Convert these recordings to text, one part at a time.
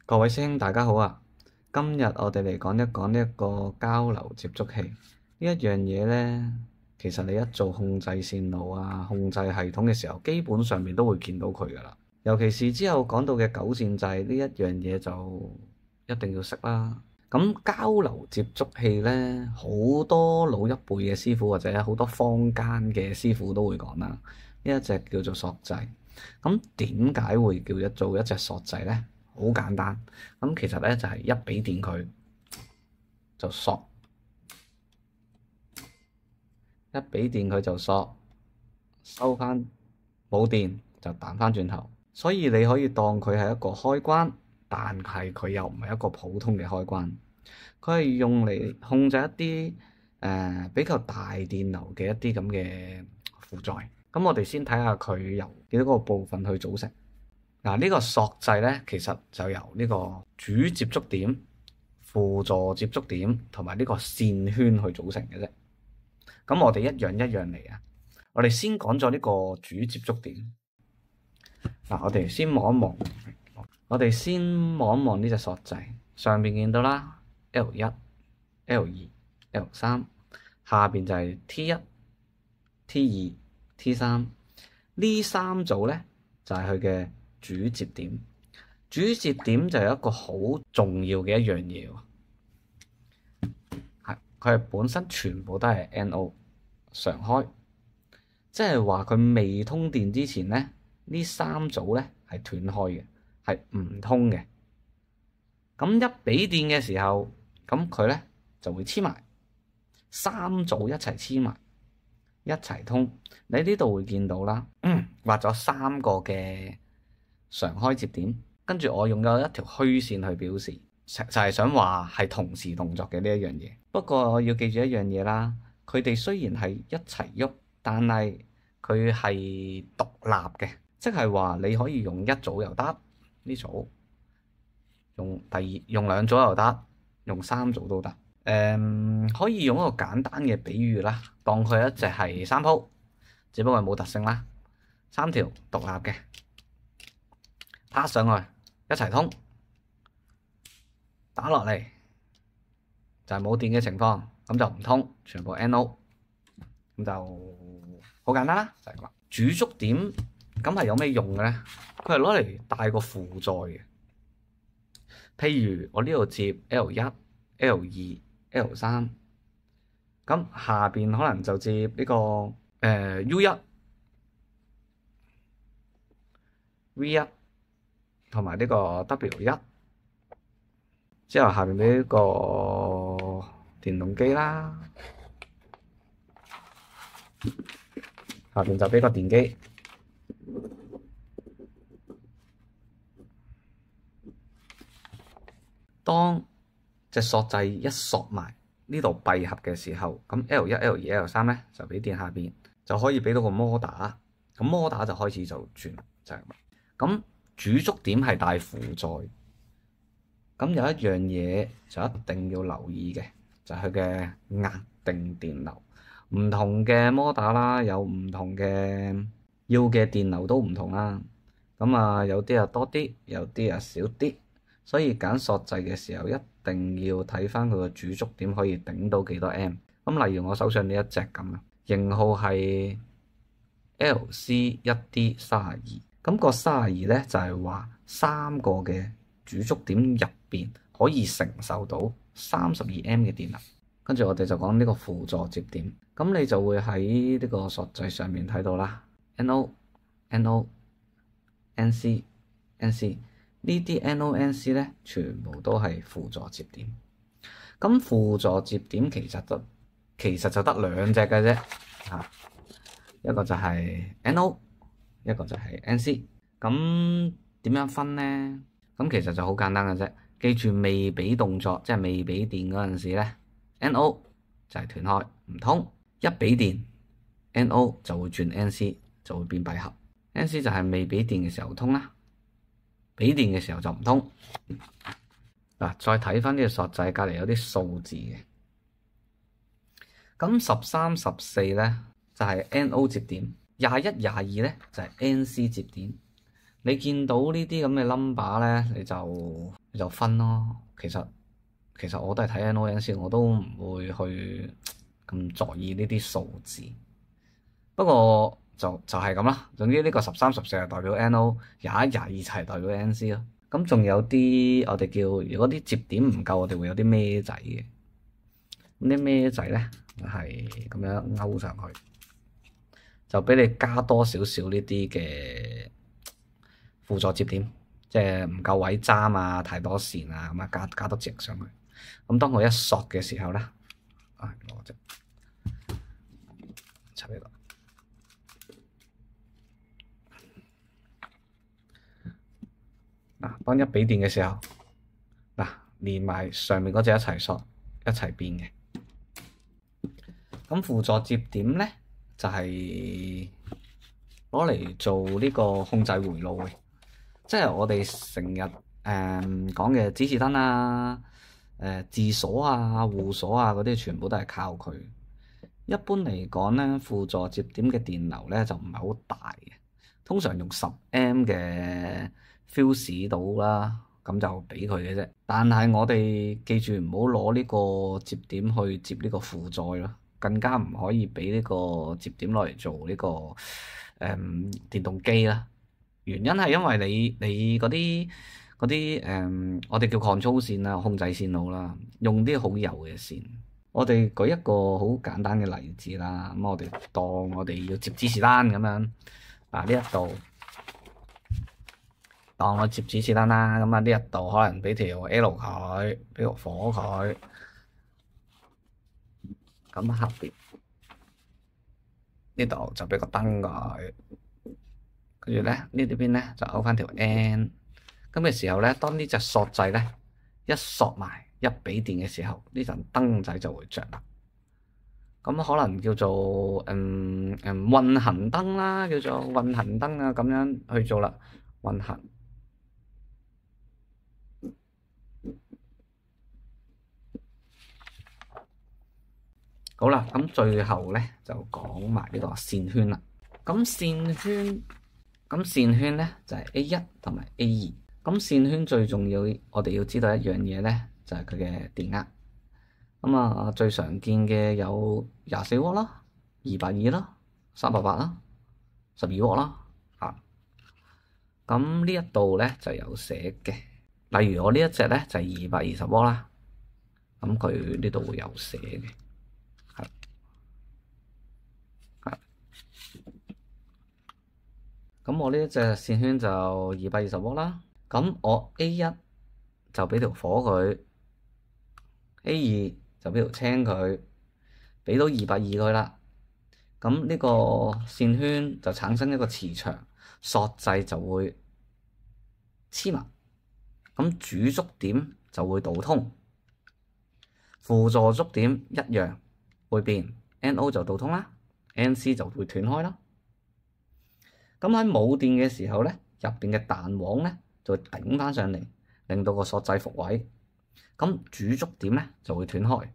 各位師兄大家好啊！今日我哋嚟講一講呢一個交流接觸器呢一樣嘢咧，其實你一做控制線路啊、控制系統嘅時候，基本上面都會見到佢噶啦。尤其是之後講到嘅九線制呢一樣嘢，就一定要識啦。咁交流接觸器咧，好多老一輩嘅師傅或者好多坊間嘅師傅都會講啦。呢一隻叫做索掣。咁點解會做一隻索掣咧？好簡單，咁其實咧就係一俾電佢就索，一俾電佢就索，收翻冇電就彈翻轉頭。所以你可以當佢係一個開關，但係佢又唔係一個普通嘅開關，佢係用嚟控制一啲比較大電流嘅一啲咁嘅負載。咁我哋先睇下佢由幾多個部分去組成。嗱，呢個索掣咧，其實就由呢個主接觸點、輔助接觸點同埋呢個線圈去組成嘅啫。咁我哋一樣一樣嚟啊！我哋先講咗呢個主接觸點。嗱，我哋先望一望呢隻索掣，上邊見到啦 L1、L2、L3，下邊就係 T1、T2、T3。呢三組咧就係佢嘅主接點。主接點就係一個好重要嘅一樣嘢喎，佢係本身全部都係 NO 常開，即係話佢未通電之前咧，呢三組咧係斷開嘅，係唔通嘅。咁一俾電嘅時候，咁佢咧就會黐埋，三組一齊黐埋，一齊通。你呢度會見到啦，畫咗三個嘅常開接點，跟住我用咗一條虛線去表示，就係想話係同時動作嘅呢一樣嘢。不過我要記住一樣嘢啦，佢哋雖然係一齊喐，但係佢係獨立嘅，即係話你可以用一組又得，呢組用兩組又得，用三組都得。可以用一個簡單嘅比喻啦，當佢一隻係三鋪，只不過係冇特性啦，三條獨立嘅，拍上去一齊通，打落嚟就係冇電嘅情況，咁就唔通，全部 NO， 咁就好簡單啦，就係咁啦。主觸點咁係有咩用嘅咧？佢係攞嚟帶個負載嘅，譬如我呢度接 L1、L2、L3，咁下邊可能就接呢個U1、V1 同埋呢個 W1，之後下邊俾呢個電動機啦，下邊就俾個電機。當隻索掣一索埋呢度閉合嘅時候，咁 L1、L2、L3咧就俾電下邊，就可以俾到個摩打，咁摩打就開始就轉，就係咁。咁主觸點係帶負載，咁有一樣嘢就一定要留意嘅，就係佢嘅壓定電流。唔同嘅摩打啦，有唔同嘅要嘅電流都唔同啦。咁啊，有啲啊多啲，有啲啊少啲。所以揀索掣嘅時候，一定要睇翻佢個主觸點可以頂到幾多 M。咁例如我手上呢一隻咁啊，型號係 LC1D32。咁個32咧就係話三個嘅主觸點入邊可以承受到32M 嘅電流。跟住我哋就講呢個輔助接點，咁你就會喺呢個索掣上面睇到啦，NO、NO、NC、NC。呢啲 NO、NC 咧，全部都係輔助接點。咁輔助接點其實就得兩隻嘅啫，嚇，一個就係 NO，一個就係 NC。咁點樣分咧？咁其實就好簡單嘅啫。記住未俾動作，即係未俾電嗰陣時咧，NO 就係斷開唔通，一俾電 NO 就會轉 NC，就會變閉合。NC 就係未俾電嘅時候通啦。俾電嘅時候就唔通。嗱，再睇翻呢個索掣，隔離有啲數字嘅。咁13、14咧就係 NO 接點，21、22咧就係 NC 接點。你見到呢啲咁嘅 number 咧，你就你就分咯。其實我都係睇 NO、NC，我都唔會去咁在意呢啲數字。不過就係咁啦。總之呢個13、14係代表 NO，21、22就係代表 NC 咯。咁仲有啲我哋叫，如果啲接點唔夠，我哋會有啲孭仔嘅。咁啲孭仔咧係咁樣勾上去，就俾你加多少少呢啲嘅輔助接點，即係唔夠位爭啊，太多線啊，咁啊加多隻上去。咁當佢一索嘅時候咧，攞隻插呢度。當一俾電嘅時候，連埋上面嗰隻一齊索，一齊變嘅。咁輔助接點咧就係攞嚟做呢個控制回路嘅，即係我哋成日講嘅指示燈啊、自鎖啊、互鎖啊嗰啲，全部都係靠佢。一般嚟講咧，輔助接點嘅電流咧就唔係好大嘅，通常用10A 嘅 fuse 到啦，咁就俾佢嘅啫。但係我哋記住唔好攞呢個接點去接呢個負載咯，更加唔可以俾呢個接點攞嚟做呢個電動機啦。原因係因為你嗰啲我哋叫 control 線啦、控制線路啦，用啲好幼嘅線。我哋舉一個好簡單嘅例子啦，咁我哋當我哋要接指示單咁樣，呢一度當我接指示單啦，咁呢一度可能俾條 L 佢，俾個火佢，咁下邊呢度就俾個燈佢，跟住咧呢邊咧就勾翻條 N，咁嘅時候咧，當呢隻索掣咧一索埋一俾電嘅時候，呢陣燈仔就會着啦。咁可能叫做運行燈啦，叫做運行燈啊，咁樣去做啦。運行好啦，咁最後咧就講埋呢個線圈啦。咁線圈咧就係 A1 同埋 A2。咁線圈最重要，我哋要知道一樣嘢咧，就係佢嘅電壓。咁最常見嘅有24W啦、220啦、380啦、12W啦。咁呢一度咧就有寫嘅，例如我呢一隻咧就係220W啦。咁佢呢度會有寫嘅，咁我呢一隻線圈就220W啦。咁我 A1 就俾條火佢，A2就俾條青佢，俾到220佢啦。咁呢個線圈就產生一個磁場，索掣就會黐埋，咁主觸點就會導通，輔助觸點一樣會變 NO 就導通啦，NC 就會斷開啦。咁喺冇電嘅時候咧，入邊嘅彈簧咧就會頂翻上嚟，令到個索掣復位。咁主觸點咧就會斷開，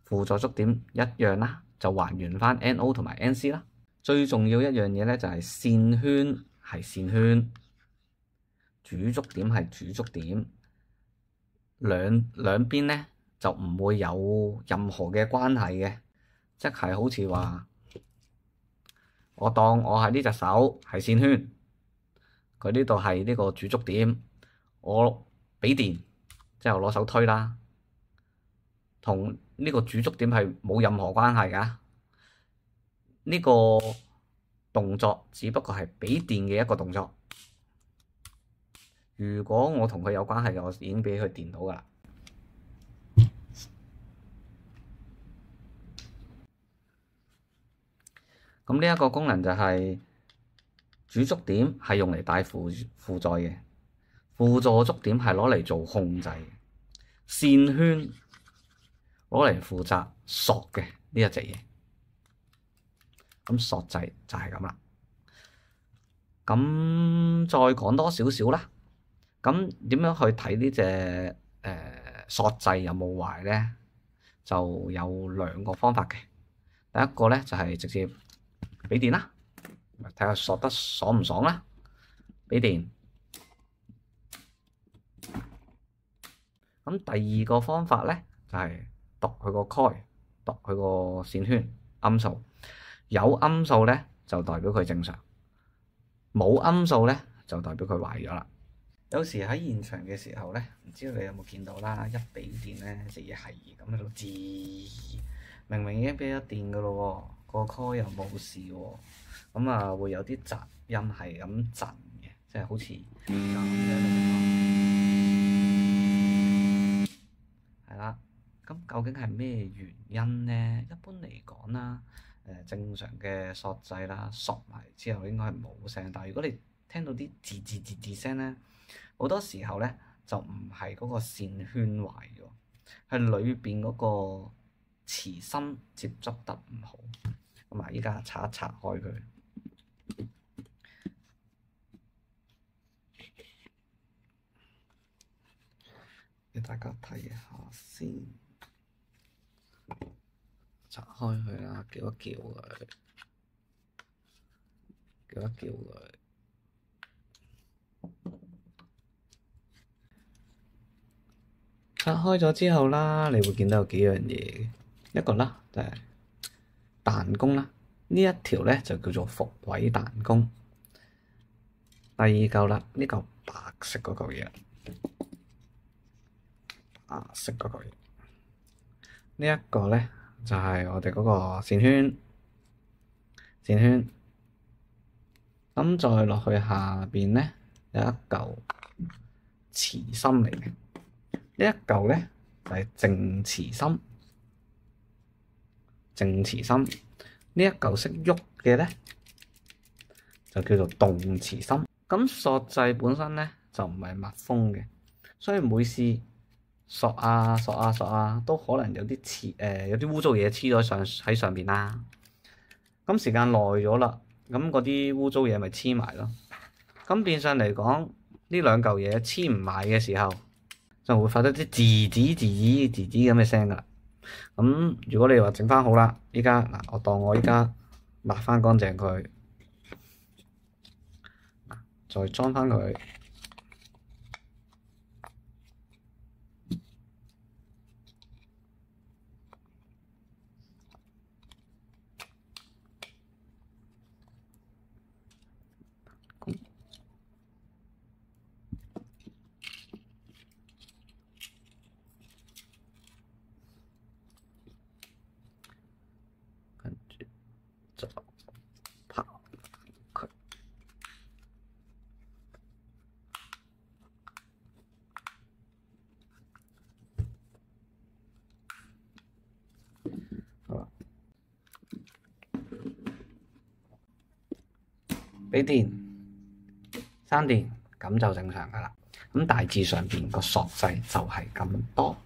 輔助觸點一樣啦，就還原翻 NO 同埋 NC 啦。最重要一樣嘢咧就係線圈係線圈，主觸點係主觸點，兩邊咧就唔會有任何嘅關係嘅，即係好似話我當我係呢隻手係線圈，佢呢度係呢個主觸點，我俾電之後攞手推啦，同呢個主觸點係冇任何關係㗎。呢個動作只不過係俾電嘅一個動作。如果我同佢有關係嘅，我已經俾佢電到㗎啦。咁呢一個功能就係主觸點係用嚟帶輔載嘅，輔助觸點係攞嚟做控制嘅，線圈攞嚟負責索嘅呢一隻嘢。咁索掣就係咁啦。咁再講多少少啦。咁點樣去睇呢隻索掣有冇壞咧？就有兩個方法嘅。第一個咧就係直接俾電啦，睇下索得爽唔爽啦。俾電，咁第二個方法咧就係讀佢個 coil，讀佢個線圈啱數，有啱數咧就代表佢正常，冇啱數咧就代表佢壞咗啦。有時喺現場嘅時候咧，唔知道你有冇見到啦，一俾電咧就係咁喺度吱，明明已經俾咗電噶咯喎，個 coil 又冇事喎，咁啊會有啲雜音係咁震嘅，即係好似咁樣，係啦。咁究竟係咩原因咧？一般嚟講啦，正常嘅索掣啦，索埋之後應該係冇聲，但係如果你聽到啲吱聲咧，好多時候咧就唔係嗰個線圈壞咗，係裏邊嗰個磁芯接觸得唔好。咁啊，依家拆一拆開佢，俾大家睇下先。拆開佢啦，叫一叫佢，叫一叫佢。拆開咗之後啦，你會見到有幾樣嘢，一個啦就係彈弓啦，呢一條咧就叫做復位彈弓。第二嚿啦，呢嚿白色嗰嚿嘢，白色嗰嚿嘢，呢一個咧就係我哋嗰個線圈，線圈。咁再落去下邊咧有一嚿磁芯嚟嘅。呢一嚿咧就係正磁芯，正磁芯。呢一嚿識喐嘅咧就叫做動磁芯。咁索掣本身咧就唔係密封嘅，所以每次索啊都可能有啲有啲污糟嘢黐咗喺上邊啦。咁時間耐咗啦，咁嗰啲污糟嘢咪黐埋咯。咁變相嚟講，呢兩嚿嘢黐唔埋嘅時候，就會發出啲吱咁嘅聲噶啦。咁如果你話整翻好啦，依家嗱，我依家抹翻乾淨佢，再裝翻佢。跟住就拍佢。好啦，俾電閂電，咁就正常噶啦。咁大致上邊個索掣就係咁多。